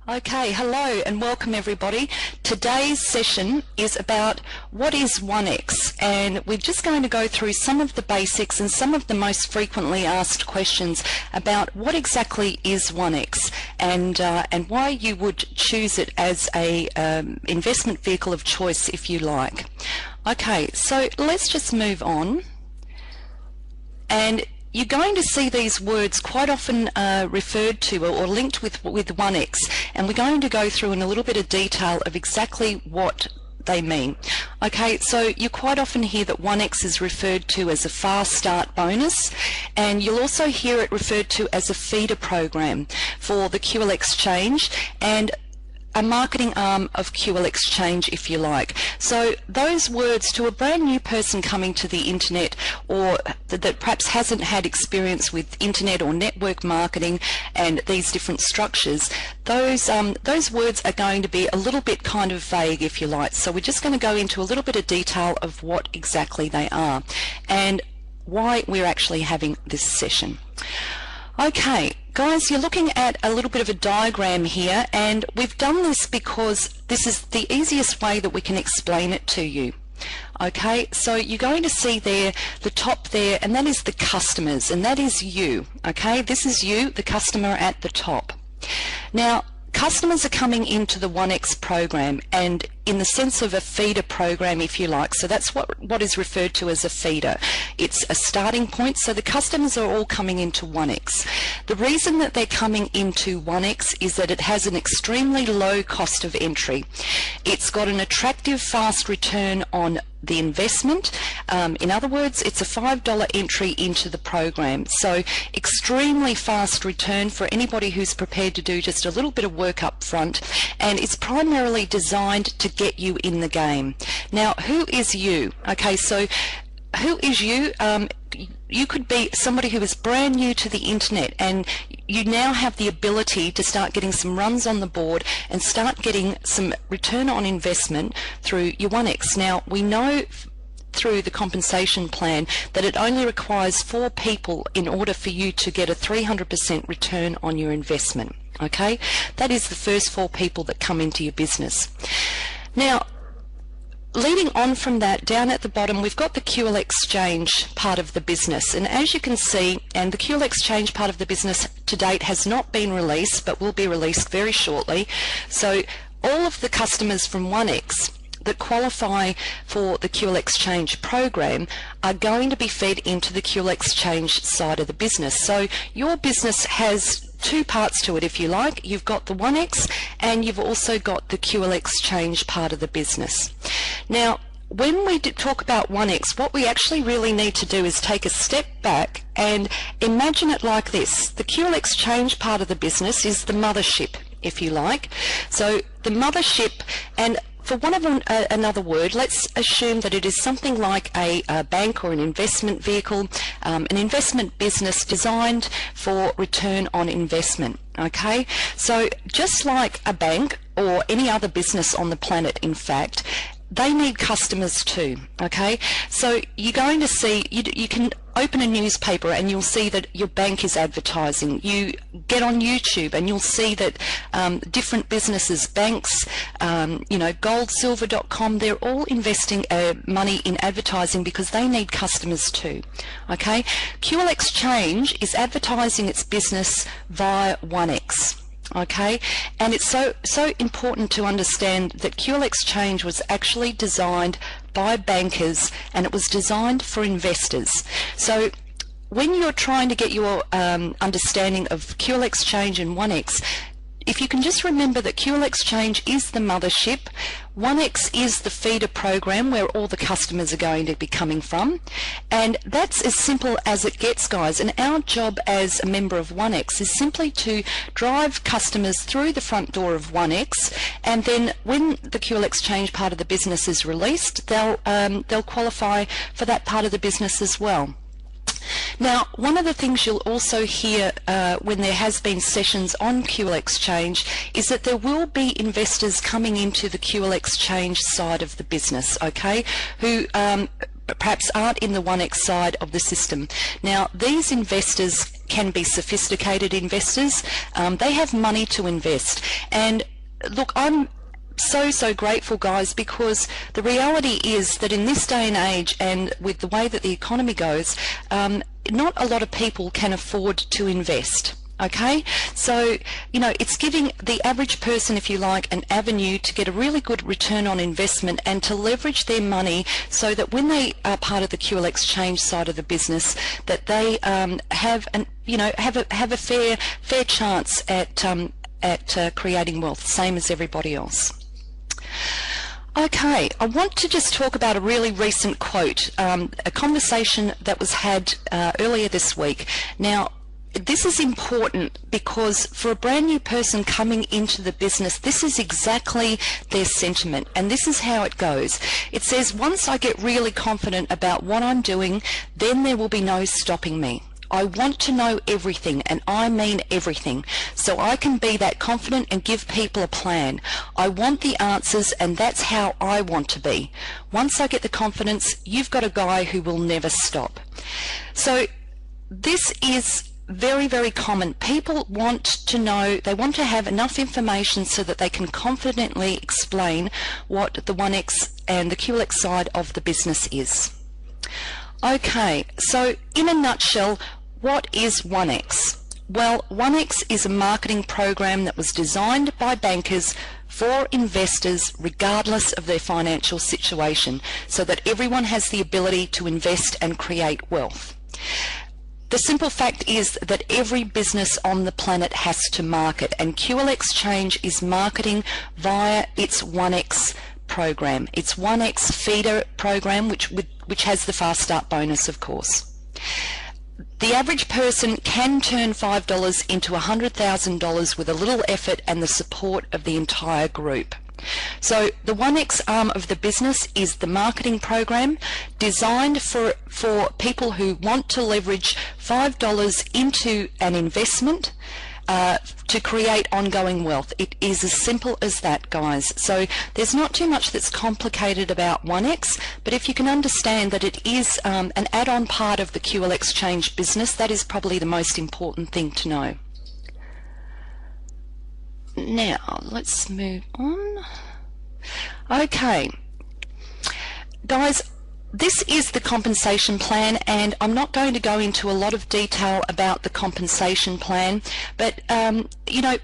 Okay, hello and welcome everybody. Today's session is about what is OneX, and we're just going to go through some of the basics and some of the most frequently asked questions about what exactly is OneX and why you would choose it as a investment vehicle of choice if you like. Okay, so let's just move on. And you're going to see these words quite often referred to or linked with OneX, and we're going to go through in a little bit of detail of exactly what they mean. Okay, so you quite often hear that OneX is referred to as a fast start bonus, and you'll also hear it referred to as a feeder program for the qlxchange and a marketing arm of qlxchange, if you like. So those words, to a brand new person coming to the internet, or that perhaps hasn't had experience with internet or network marketing and these different structures, those words are going to be a little bit kind of vague, if you like. So we're just going to go into a little bit of detail of what exactly they are and why we're actually having this session. Okay, guys, you're looking at a little bit of a diagram here, and we've done this because this is the easiest way that we can explain it to you. Okay, so you're going to see there, the top there, and that is the customers, and that is you. Okay, this is you, the customer at the top. Now, customers are coming into the OneX program, and in the sense of a feeder program, if you like. So that's what is referred to as a feeder. It's a starting point, so the customers are all coming into OneX. The reason that they're coming into OneX is that it has an extremely low cost of entry. It's got an attractive fast return on the investment. In other words, it's a $5 entry into the program. So extremely fast return for anybody who's prepared to do just a little bit of work up front, and it's primarily designed to get you in the game. Now, who is you? Okay, so who is you? You could be somebody who is brand new to the internet, and you now have the ability to start getting some runs on the board and start getting some return on investment through your OneX. Now, we know through the compensation plan that it only requires 4 people in order for you to get a 300% return on your investment. Okay, that is the first 4 people that come into your business. Now, leading on from that, down at the bottom, we've got the qlxchange part of the business. And as you can see, and the qlxchange part of the business to date has not been released, but will be released very shortly. So all of the customers from OneX that qualify for the qlxchange program are going to be fed into the qlxchange side of the business. So your business has 2 parts to it, if you like. You've got the OneX, and you've also got the qlxchange part of the business. Now, when we talk about OneX, what we actually really need to do is take a step back and imagine it like this. The qlxchange part of the business is the mothership, if you like. So the mothership, and for want of another word, let's assume that it is something like a bank or an investment vehicle, an investment business designed for return on investment. Okay, so just like a bank or any other business on the planet, in fact, they need customers too. Okay, so you're going to see, you can open a newspaper and you'll see that your bank is advertising. You get on YouTube and you'll see that different businesses, banks, you know, goldsilver.com, they're all investing money in advertising because they need customers too. Okay, qlxchange is advertising its business via OneX. Okay, and it's so important to understand that qlxchange was actually designed by bankers, and it was designed for investors. So when you're trying to get your understanding of qlxchange and OneX, if you can just remember that qlxchange is the mothership, OneX is the feeder program where all the customers are going to be coming from, and that's as simple as it gets, guys. And our job as a member of OneX is simply to drive customers through the front door of OneX, and then when the qlxchange part of the business is released, they'll qualify for that part of the business as well. Now, one of the things you'll also hear when there has been sessions on qlxchange is that there will be investors coming into the qlxchange side of the business, okay, who perhaps aren't in the OneX side of the system. Now, these investors can be sophisticated investors. They have money to invest. And look, I'm so grateful, guys, because the reality is that in this day and age, and with the way that the economy goes, not a lot of people can afford to invest. Okay, so it's giving the average person, if you like, an avenue to get a really good return on investment and to leverage their money so that when they are part of the qlxchange side of the business, that they have a fair chance at creating wealth, same as everybody else. Okay, I want to just talk about a really recent quote, a conversation that was had earlier this week. Now, this is important because for a brand new person coming into the business, this is exactly their sentiment, and this is how it goes. It says, once I get really confident about what I'm doing, then there will be no stopping me. I want to know everything, and I mean everything, so I can be that confident and give people a plan. I want the answers, and that's how I want to be. Once I get the confidence, you've got a guy who will never stop. So this is very common. People want to know, they want to have enough information so that they can confidently explain what the OneX and the qlx side of the business is. Okay, so in a nutshell, what is OneX? Well, OneX is a marketing program that was designed by bankers for investors regardless of their financial situation, so that everyone has the ability to invest and create wealth. The simple fact is that every business on the planet has to market, and qlxchange is marketing via its OneX program, its OneX feeder program, which has the fast start bonus, of course. The average person can turn $5 into $100,000 with a little effort and the support of the entire group. So the OneX arm of the business is the marketing program designed for people who want to leverage $5 into an investment to create ongoing wealth. It is as simple as that, guys. So there's not too much that's complicated about OneX, but if you can understand that it is an add-on part of the qlxchange business, that is probably the most important thing to know. Now, let's move on. Okay, guys, this is the compensation plan, and I'm not going to go into a lot of detail about the compensation plan, but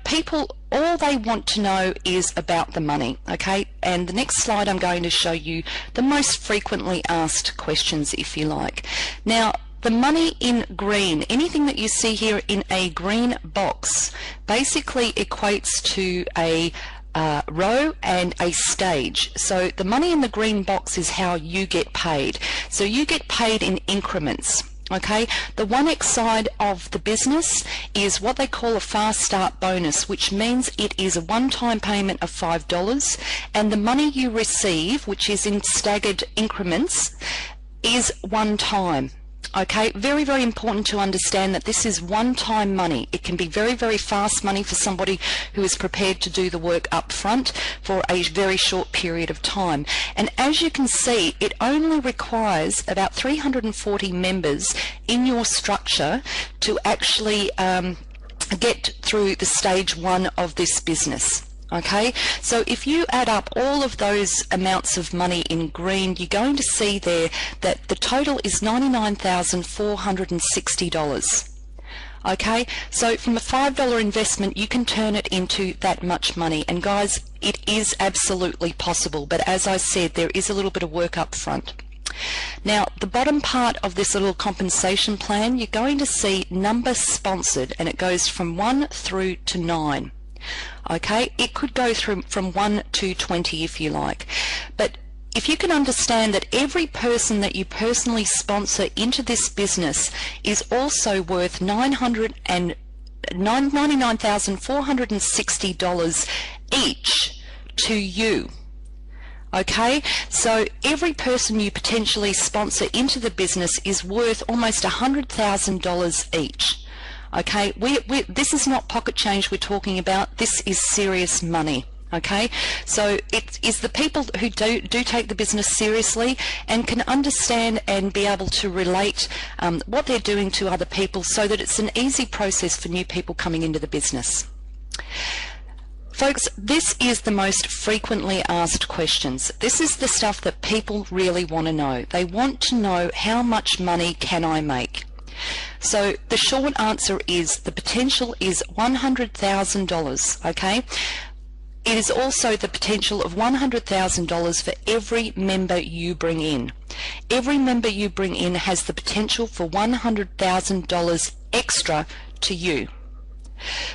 people, all they want to know is about the money, okay? And the next slide I'm going to show you the most frequently asked questions, if you like. Now, the money in green, anything that you see here in a green box, basically equates to a row and a stage. So the money in the green box is how you get paid. So you get paid in increments. Okay, the OneX side of the business is what they call a fast start bonus, which means it is a one-time payment of $5, and the money you receive, which is in staggered increments, is one time. Okay, very important to understand that this is one-time money. It can be very fast money for somebody who is prepared to do the work up front for a very short period of time. And as you can see, it only requires about 340 members in your structure to actually get through the stage one of this business. Okay, so if you add up all of those amounts of money in green, you're going to see there that the total is $99,460. Okay, so from a $5 investment, you can turn it into that much money. And guys, it is absolutely possible, but as I said, there is a little bit of work up front. Now, the bottom part of this little compensation plan, you're going to see number sponsored, and it goes from 1 through to 9. Okay, it could go through from 1 to 20 if you like, but if you can understand that every person that you personally sponsor into this business is also worth $99,460 each to you. Okay, so every person you potentially sponsor into the business is worth almost $100,000 each. Okay, this is not pocket change we're talking about. This is serious money. Okay, so it is the people who do take the business seriously and can understand and be able to relate what they're doing to other people, so that it's an easy process for new people coming into the business. Folks, this is the most frequently asked questions. This is the stuff that people really want to know. They want to know, how much money can I make? So the short answer is the potential is $100,000, okay? It is also the potential of $100,000 for every member you bring in. Every member you bring in has the potential for $100,000 extra to you.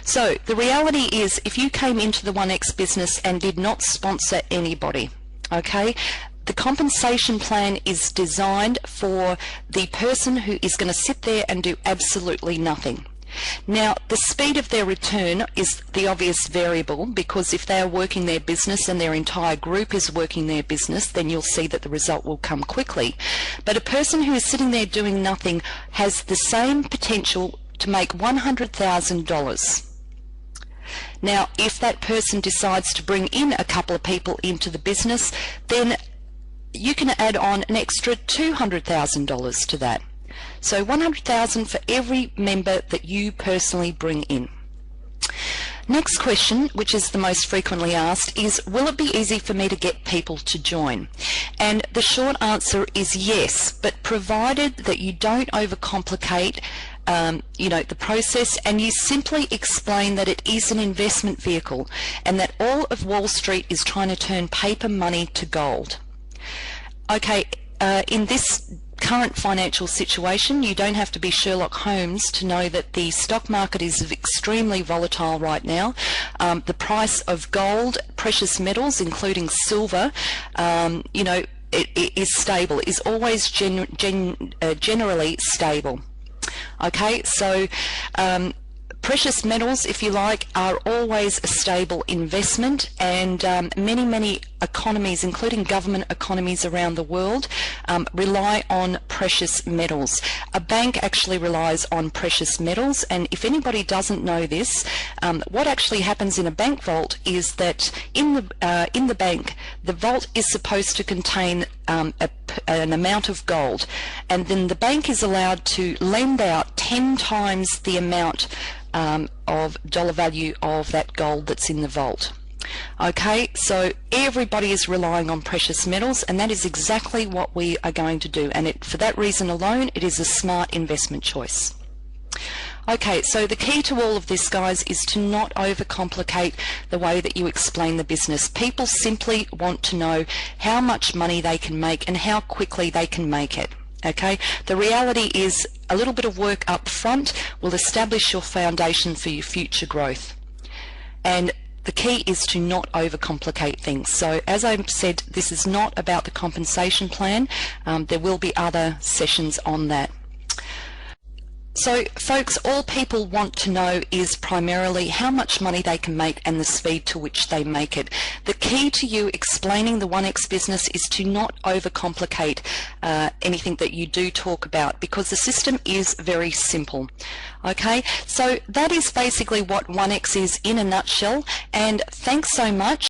So the reality is, if you came into the OneX business and did not sponsor anybody, okay, the compensation plan is designed for the person who is going to sit there and do absolutely nothing. Now, the speed of their return is the obvious variable, because if they are working their business and their entire group is working their business, then you'll see that the result will come quickly. But a person who is sitting there doing nothing has the same potential to make $100,000. Now, if that person decides to bring in a couple of people into the business, then you can add on an extra $200,000 to that. So $100,000 for every member that you personally bring in. Next question, which is the most frequently asked, is, will it be easy for me to get people to join? And the short answer is yes, but provided that you don't overcomplicate the process, and you simply explain that it is an investment vehicle and that all of Wall Street is trying to turn paper money to gold. Okay, in this current financial situation, you don't have to be Sherlock Holmes to know that the stock market is extremely volatile right now. The price of gold, precious metals, including silver, it is stable, is always generally stable. Okay, so precious metals, if you like, are always a stable investment, and many economies, including government economies around the world, rely on precious metals. A bank actually relies on precious metals, and if anybody doesn't know this, what actually happens in a bank vault is that in the bank, the vault is supposed to contain an amount of gold, and then the bank is allowed to lend out 10 times the amount of dollar value of that gold that's in the vault. Okay, so everybody is relying on precious metals, and that is exactly what we are going to do, and for that reason alone, it is a smart investment choice. Okay, so the key to all of this, guys, is to not overcomplicate the way that you explain the business. People simply want to know how much money they can make and how quickly they can make it. Okay, the reality is a little bit of work up front will establish your foundation for your future growth. And the key is to not overcomplicate things. So as I said, this is not about the compensation plan. There will be other sessions on that. So folks, all people want to know is primarily how much money they can make and the speed to which they make it. The key to you explaining the OneX business is to not overcomplicate anything that you do talk about, because the system is very simple. Okay, so that is basically what OneX is in a nutshell, and thanks so much.